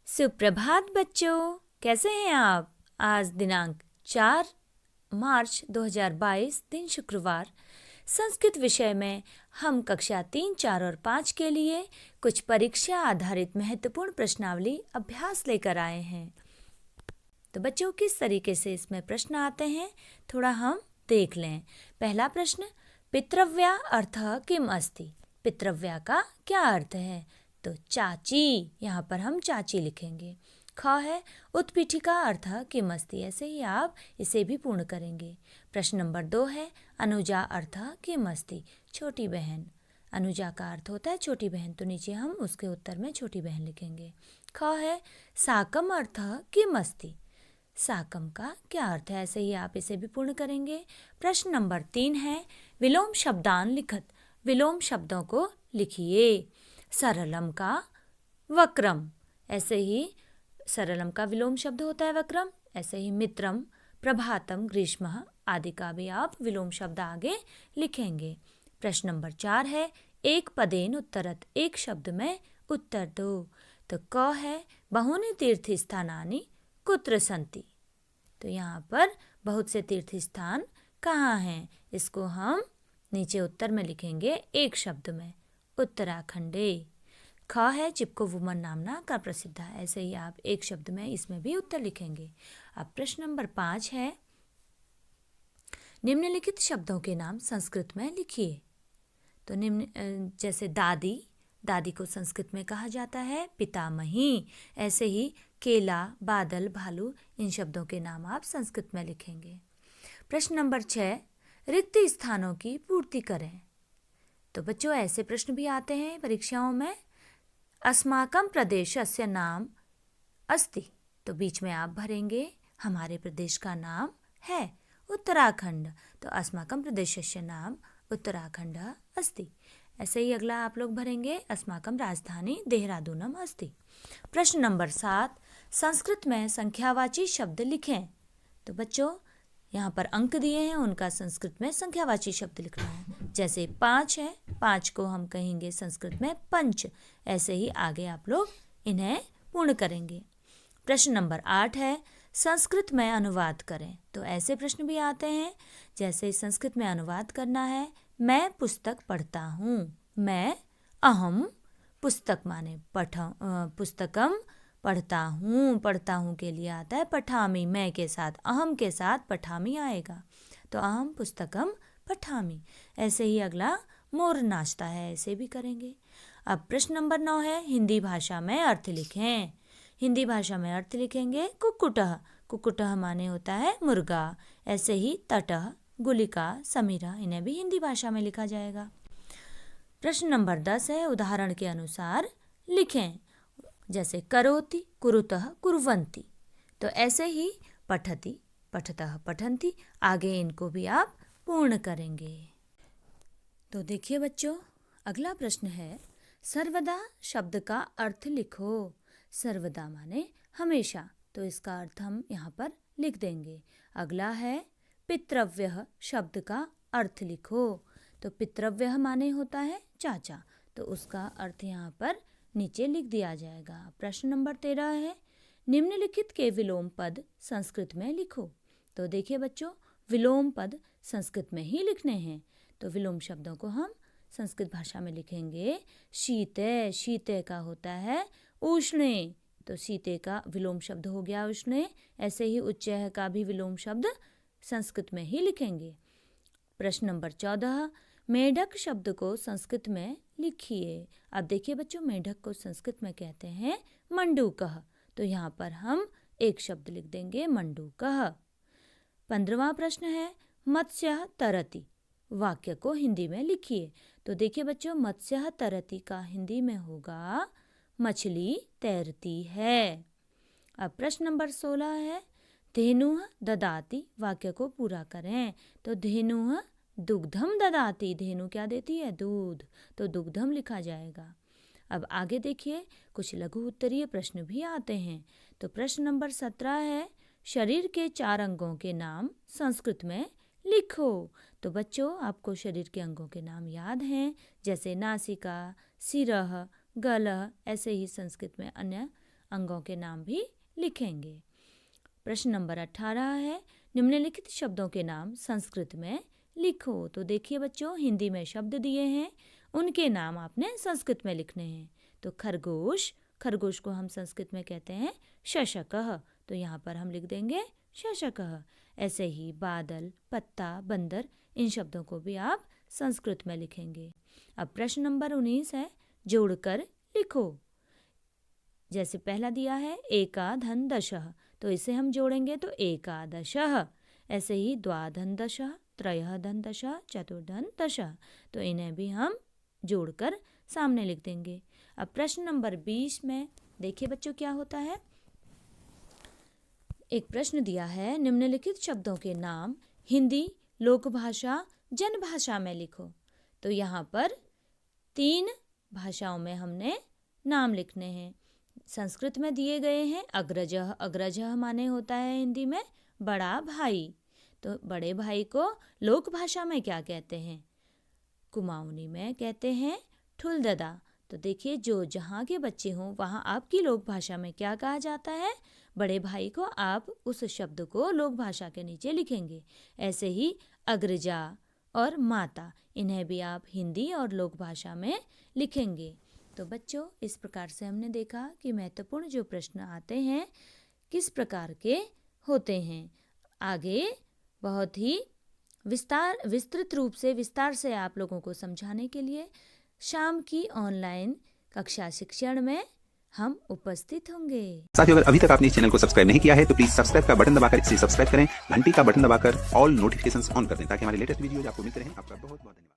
सुप्रभात बच्चों, कैसे हैं आप। आज दिनांक 4 मार्च 2022 दिन शुक्रवार। संस्कृत विषय में हम कक्षा 3, 4 और 5 के लिए कुछ परीक्षा आधारित महत्वपूर्ण प्रश्नावली अभ्यास लेकर आए हैं। तो बच्चों, किस तरीके से इसमें प्रश्न आते हैं थोड़ा हम देख लें। पहला प्रश्न, पितृव्या अर्थः किम अस्ति। पितृव्या का क्या अर्थ है? तो चाची, यहाँ पर हम चाची लिखेंगे। ख है, उत्पीठिका अर्थः किम अस्ति। ऐसे ही आप इसे भी पूर्ण करेंगे। प्रश्न नंबर 2 है, अनुजा अर्थः किम अस्ति। छोटी बहन। अनुजा का अर्थ होता है छोटी बहन, तो नीचे हम उसके उत्तर में छोटी बहन लिखेंगे। ख है, साकम अर्थः किम अस्ति। साकम का क्या अर्थ है? ऐसे ही आप इसे भी पूर्ण करेंगे। प्रश्न नंबर 3 है, विलोम शब्दान लिखत। विलोम शब्दों को लिखिए। सरलम का वक्रम, ऐसे ही सरलम का विलोम शब्द होता है वक्रम। ऐसे ही मित्रम, प्रभातम, ग्रीष्मः आदि का भी आप विलोम शब्द आगे लिखेंगे। प्रश्न नंबर 4 है, एक पदेन उत्तरत। एक शब्द में उत्तर दो। तो क है, बहूनि तीर्थस्थानानि कुत्र सन्ति। तो यहाँ पर बहुत से तीर्थ स्थान कहाँ हैं, इसको हम नीचे उत्तर में लिखेंगे एक शब्द में, उत्तराखंडे। ख है, चिपको वुमन नामना का प्रसिद्ध है। ऐसे ही आप एक शब्द में इसमें भी उत्तर लिखेंगे। अब प्रश्न नंबर 5 है, निम्नलिखित शब्दों के नाम संस्कृत में लिखिए। तो निम्न जैसे दादी, दादी को संस्कृत में कहा जाता है पितामही। ऐसे ही केला, बादल, भालू, इन शब्दों के नाम आप संस्कृत में लिखेंगे। प्रश्न नंबर 6, रिक्त स्थानों की पूर्ति करें। तो बच्चों, ऐसे प्रश्न भी आते हैं परीक्षाओं में। अस्माकं प्रदेशस्य नाम अस्ति। तो बीच में आप भरेंगे, हमारे प्रदेश का नाम है उत्तराखंड। तो अस्माकं प्रदेशस्य नाम उत्तराखंड अस्ति। ऐसे ही अगला आप लोग भरेंगे, अस्माकं राजधानी देहरादूनम अस्ति। प्रश्न नंबर 7, संस्कृत में संख्यावाची शब्द लिखें। तो बच्चों, यहाँ पर अंक दिए हैं, उनका संस्कृत में संख्यावाची शब्द लिखना है। जैसे 5 है, 5 को हम कहेंगे संस्कृत में पंच। ऐसे ही आगे आप लोग इन्हें पूर्ण करेंगे। प्रश्न नंबर 8 है, संस्कृत में अनुवाद करें। तो ऐसे प्रश्न भी आते हैं, जैसे संस्कृत में अनुवाद करना है, मैं पुस्तक पढ़ता हूँ। मैं, अहम, पुस्तक माने पुस्तकम, पढ़ता हूँ के लिए आता है पठामी। मैं के साथ, अहम के साथ पठामी आएगा। तो अहम पुस्तकम पठामी। ऐसे ही अगला मोर नाचता है, ऐसे भी करेंगे। अब प्रश्न नंबर 9 है, हिंदी भाषा में अर्थ लिखें। हिंदी भाषा में अर्थ लिखेंगे कुक्कुटः। कुक्कुटः माने होता है मुर्गा। ऐसे ही तटः, गुलिका, समीरा, इन्हें भी हिंदी भाषा में लिखा जाएगा। प्रश्न नंबर 10 है, उदाहरण के अनुसार लिखें। जैसे करोति, कुरुतः, कुर्वन्ति। तो ऐसे ही पठति, पठतः, पठन्ति, आगे इनको भी आप पूर्ण करेंगे। तो देखिए बच्चों, अगला प्रश्न है, सर्वदा शब्द का अर्थ लिखो। सर्वदा माने हमेशा, तो इसका अर्थ हम यहाँ पर लिख देंगे। अगला है, पितृव्यः शब्द का अर्थ लिखो। तो पितृव्यः माने होता है चाचा, तो उसका अर्थ यहाँ पर नीचे लिख दिया जाएगा। प्रश्न नंबर 13 है, निम्नलिखित के विलोम पद संस्कृत में लिखो। तो देखिए बच्चों, विलोम पद संस्कृत में ही लिखने हैं। तो विलोम शब्दों को हम संस्कृत भाषा में लिखेंगे। शीते, शीते का होता है उष्णे, तो शीते का विलोम शब्द हो गया उष्णे। ऐसे ही उच्चैः का भी विलोम शब्द संस्कृत में ही लिखेंगे। प्रश्न नंबर 14, मेढक शब्द को संस्कृत में लिखिए। अब देखिए बच्चों, मेढक को संस्कृत में कहते हैं मंडूकः। तो यहाँ पर हम एक शब्द लिख देंगे, मंडूकः। 15वां प्रश्न है, मत्स्यः तरति। वाक्य को हिंदी में लिखिए। तो देखिए बच्चों, मत्स्यः तरति का हिंदी में होगा मछली तैरती है। अब प्रश्न नंबर 16 है, धेनुः ददाति। वाक्य को पूरा करें। तो धेनुः दुग्धम ददाति। धेनु क्या देती है? दूध। तो दुग्धम लिखा जाएगा। अब आगे देखिए, कुछ लघु उत्तरीय प्रश्न भी आते हैं। तो प्रश्न नंबर 17 है, शरीर के 4 अंगों के नाम संस्कृत में लिखो। तो बच्चों, आपको शरीर के अंगों के नाम याद हैं, जैसे नासिका, सिरः, गलः। ऐसे ही संस्कृत में अन्य अंगों के नाम भी लिखेंगे। प्रश्न नंबर 18 है, निम्नलिखित शब्दों के नाम संस्कृत में लिखो। तो देखिए बच्चों, हिंदी में शब्द दिए हैं, उनके नाम आपने संस्कृत में लिखने हैं। तो खरगोश, खरगोश को हम संस्कृत में कहते हैं शशकः, तो यहाँ पर हम लिख देंगे शशकः। ऐसे ही बादल, पत्ता, बंदर, इन शब्दों को भी आप संस्कृत में लिखेंगे। अब प्रश्न नंबर 19 है, जोड़कर लिखो। जैसे पहला दिया है एकाधन दशः, तो इसे हम जोड़ेंगे तो एकादशः। ऐसे ही द्वाधन दशः, त्रयधन दशः, चतुर्धन दशः, तो इन्हें भी हम जोड़कर सामने लिख देंगे। अब प्रश्न नंबर 20 में देखिए बच्चों क्या होता है। एक प्रश्न दिया है, निम्नलिखित शब्दों के नाम हिंदी, लोकभाषा, जनभाषा में लिखो। तो यहाँ पर 3 भाषाओं में हमने नाम लिखने हैं। संस्कृत में दिए गए हैं अग्रजः, अग्रजः माने होता है हिंदी में बड़ा भाई। तो बड़े भाई को लोक भाषा में क्या कहते हैं? कुमाऊनी में कहते हैं ठुलददा। तो देखिए, जो जहाँ के बच्चे हों वहाँ आपकी लोक भाषा में क्या कहा जाता है? बड़े भाई को आप उस शब्द को लोक भाषा के नीचे लिखेंगे। ऐसे ही अग्रजा और माता, इन्हें भी आप हिंदी और लोक भाषा में लिखेंगे। तो बच्चों, इस प्रकार से हमने देखा कि महत्वपूर्ण जो प्रश्न आते हैं किस प्रकार के होते हैं। आगे बहुत ही विस्तृत रूप से विस्तार से आप लोगों को समझाने के लिए शाम की ऑनलाइन कक्षा शिक्षण में हम उपस्थित होंगे। साथियों, अगर अभी तक आपने इस चैनल को सब्सक्राइब नहीं किया है तो प्लीज सब्सक्राइब का बटन दबाकर इसे सब्सक्राइब करें, घंटी का बटन दबाकर ऑल नोटिफिकेशंस ऑन कर दें ताकि हमारे लेटेस्ट वीडियोज आपको मिलते रहें। आपका बहुत बहुत धन्यवाद।